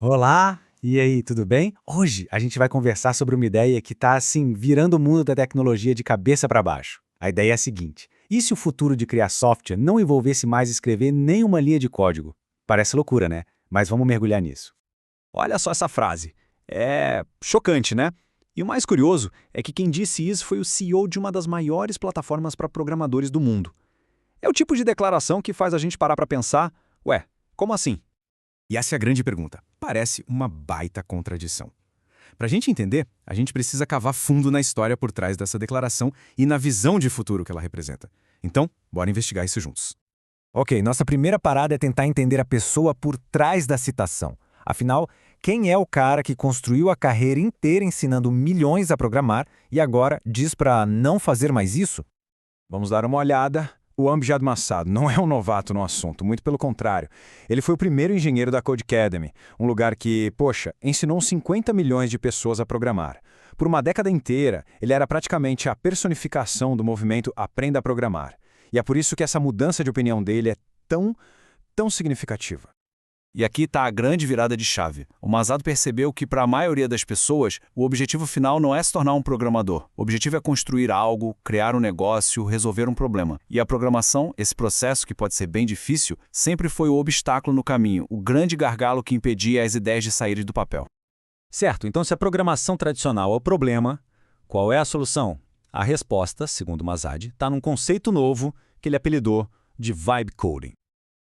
Olá, e aí, tudo bem? Hoje a gente vai conversar sobre uma ideia que está assim virando o mundo da tecnologia de cabeça para baixo. A ideia é a seguinte: e se o futuro de criar software não envolvesse mais escrever nenhuma linha de código? Parece loucura, né? Mas vamos mergulhar nisso. Olha só essa frase. É chocante, né? E o mais curioso é que quem disse isso foi o CEO de uma das maiores plataformas para programadores do mundo. É o tipo de declaração que faz a gente parar para pensar, ué, como assim? E essa é a grande pergunta. Parece uma baita contradição. Para a gente entender, a gente precisa cavar fundo na história por trás dessa declaração e na visão de futuro que ela representa. Então, bora investigar isso juntos. Ok, nossa primeira parada é tentar entender a pessoa por trás da citação. Afinal, quem é o cara que construiu a carreira inteira ensinando milhões a programar e agora diz para não fazer mais isso? Vamos dar uma olhada. O Amjad Massaad não é um novato no assunto, muito pelo contrário. Ele foi o primeiro engenheiro da Codecademy, um lugar que, poxa, ensinou 50 milhões de pessoas a programar. Por uma década inteira, ele era praticamente a personificação do movimento Aprenda a Programar. E é por isso que essa mudança de opinião dele é tão significativa. E aqui está a grande virada de chave. O Massaad percebeu que, para a maioria das pessoas, o objetivo final não é se tornar um programador. O objetivo é construir algo, criar um negócio, resolver um problema. E a programação, esse processo que pode ser bem difícil, sempre foi o obstáculo no caminho, o grande gargalo que impedia as ideias de saírem do papel. Certo, então se a programação tradicional é o problema, qual é a solução? A resposta, segundo Massaad, está num conceito novo que ele apelidou de Vibe Coding.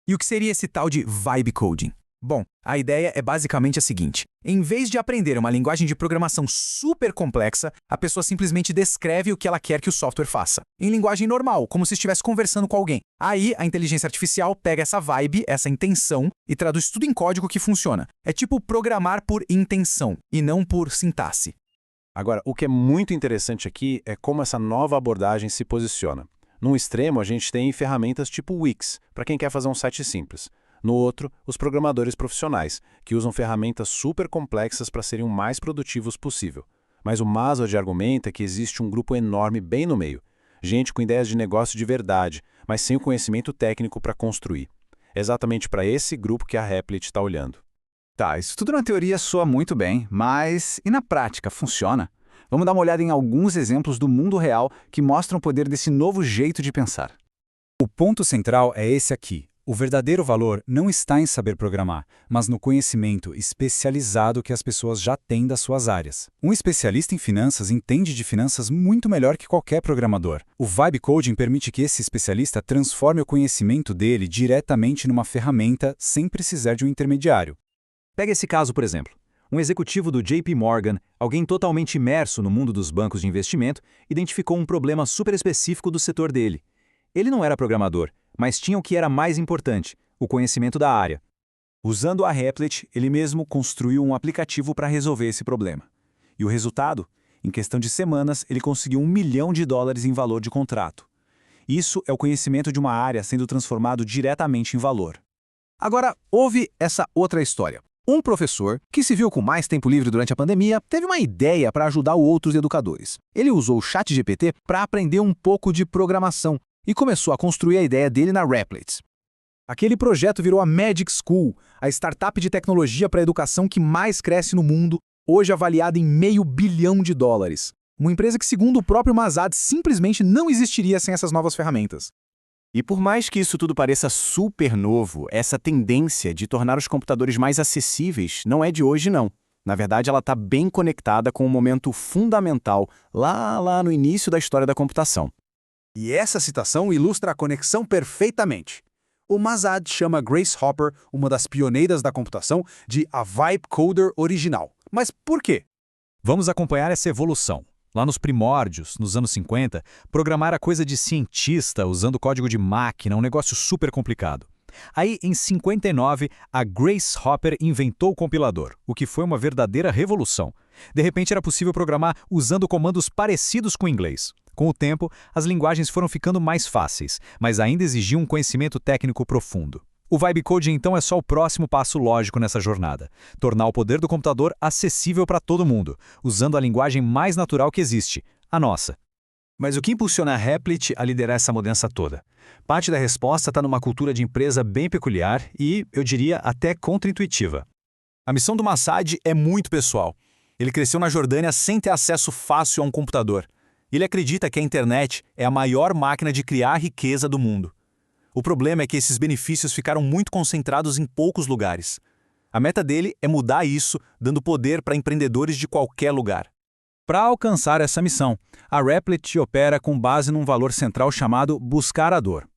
E o que seria esse tal de vibe coding? Bom, a ideia é basicamente a seguinte: em vez de aprender uma linguagem de programação super complexa, a pessoa simplesmente descreve o que ela quer que o software faça, em linguagem normal, como se estivesse conversando com alguém. Aí, a inteligência artificial pega essa vibe, essa intenção, e traduz tudo em código que funciona. É tipo programar por intenção, e não por sintaxe. Agora, o que é muito interessante aqui é como essa nova abordagem se posiciona. Num extremo, a gente tem ferramentas tipo Wix, para quem quer fazer um site simples. No outro, os programadores profissionais, que usam ferramentas super complexas para serem o mais produtivos possível. Mas o Massaad argumenta que existe um grupo enorme bem no meio. Gente com ideias de negócio de verdade, mas sem o conhecimento técnico para construir. É exatamente para esse grupo que a Replit está olhando. Tá, isso tudo na teoria soa muito bem, mas e na prática, funciona? Vamos dar uma olhada em alguns exemplos do mundo real que mostram o poder desse novo jeito de pensar. O ponto central é esse aqui. O verdadeiro valor não está em saber programar, mas no conhecimento especializado que as pessoas já têm das suas áreas. Um especialista em finanças entende de finanças muito melhor que qualquer programador. O Vibe Coding permite que esse especialista transforme o conhecimento dele diretamente numa ferramenta sem precisar de um intermediário. Pega esse caso, por exemplo. Um executivo do JP Morgan, alguém totalmente imerso no mundo dos bancos de investimento, identificou um problema super específico do setor dele. Ele não era programador, mas tinha o que era mais importante, o conhecimento da área. Usando a Replit, ele mesmo construiu um aplicativo para resolver esse problema. E o resultado? Em questão de semanas, ele conseguiu $1 milhão em valor de contrato. Isso é o conhecimento de uma área sendo transformado diretamente em valor. Agora, houve essa outra história. Um professor, que se viu com mais tempo livre durante a pandemia, teve uma ideia para ajudar outros educadores. Ele usou o ChatGPT para aprender um pouco de programação e começou a construir a ideia dele na Replit. Aquele projeto virou a Magic School, a startup de tecnologia para a educação que mais cresce no mundo, hoje avaliada em $500 bilhão. Uma empresa que, segundo o próprio Massaad, simplesmente não existiria sem essas novas ferramentas. E por mais que isso tudo pareça super novo, essa tendência de tornar os computadores mais acessíveis não é de hoje, não. Na verdade, ela está bem conectada com um momento fundamental lá no início da história da computação. E essa citação ilustra a conexão perfeitamente. O Massaad chama Grace Hopper, uma das pioneiras da computação, de a Vibe Coder original. Mas por quê? Vamos acompanhar essa evolução. Lá nos primórdios, nos anos 50, programar era coisa de cientista usando código de máquina, um negócio super complicado. Aí, em 59, a Grace Hopper inventou o compilador, o que foi uma verdadeira revolução. De repente, era possível programar usando comandos parecidos com o inglês. Com o tempo, as linguagens foram ficando mais fáceis, mas ainda exigiam um conhecimento técnico profundo. O Vibe Coding, então, é só o próximo passo lógico nessa jornada. Tornar o poder do computador acessível para todo mundo, usando a linguagem mais natural que existe, a nossa. Mas o que impulsiona a Replit a liderar essa mudança toda? Parte da resposta está numa cultura de empresa bem peculiar e, eu diria, até contraintuitiva. A missão do Massad é muito pessoal. Ele cresceu na Jordânia sem ter acesso fácil a um computador. Ele acredita que a internet é a maior máquina de criar riqueza do mundo. O problema é que esses benefícios ficaram muito concentrados em poucos lugares. A meta dele é mudar isso, dando poder para empreendedores de qualquer lugar. Para alcançar essa missão, a Replit opera com base num valor central chamado buscar a dor.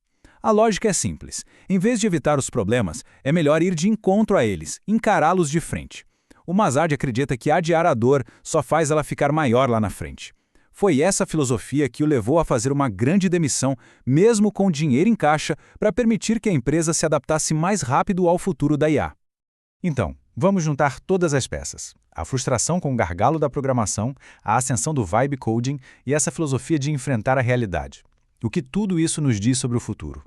A lógica é simples. Em vez de evitar os problemas, é melhor ir de encontro a eles, encará-los de frente. O Massad acredita que adiar a dor só faz ela ficar maior lá na frente. Foi essa filosofia que o levou a fazer uma grande demissão, mesmo com dinheiro em caixa, para permitir que a empresa se adaptasse mais rápido ao futuro da IA. Então, vamos juntar todas as peças. A frustração com o gargalo da programação, a ascensão do vibe coding e essa filosofia de enfrentar a realidade. O que tudo isso nos diz sobre o futuro?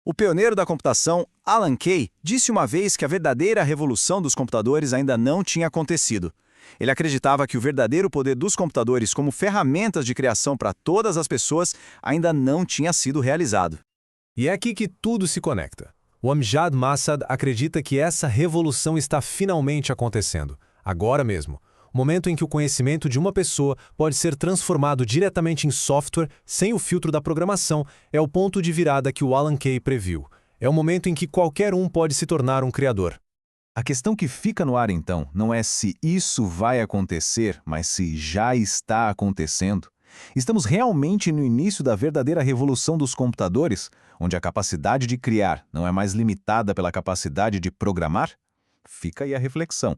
O pioneiro da computação, Alan Kay, disse uma vez que a verdadeira revolução dos computadores ainda não tinha acontecido. Ele acreditava que o verdadeiro poder dos computadores como ferramentas de criação para todas as pessoas ainda não tinha sido realizado. E é aqui que tudo se conecta. O Amjad Masad acredita que essa revolução está finalmente acontecendo, agora mesmo. O momento em que o conhecimento de uma pessoa pode ser transformado diretamente em software sem o filtro da programação é o ponto de virada que o Alan Kay previu. É o momento em que qualquer um pode se tornar um criador. A questão que fica no ar, então, não é se isso vai acontecer, mas se já está acontecendo. Estamos realmente no início da verdadeira revolução dos computadores, onde a capacidade de criar não é mais limitada pela capacidade de programar? Fica aí a reflexão.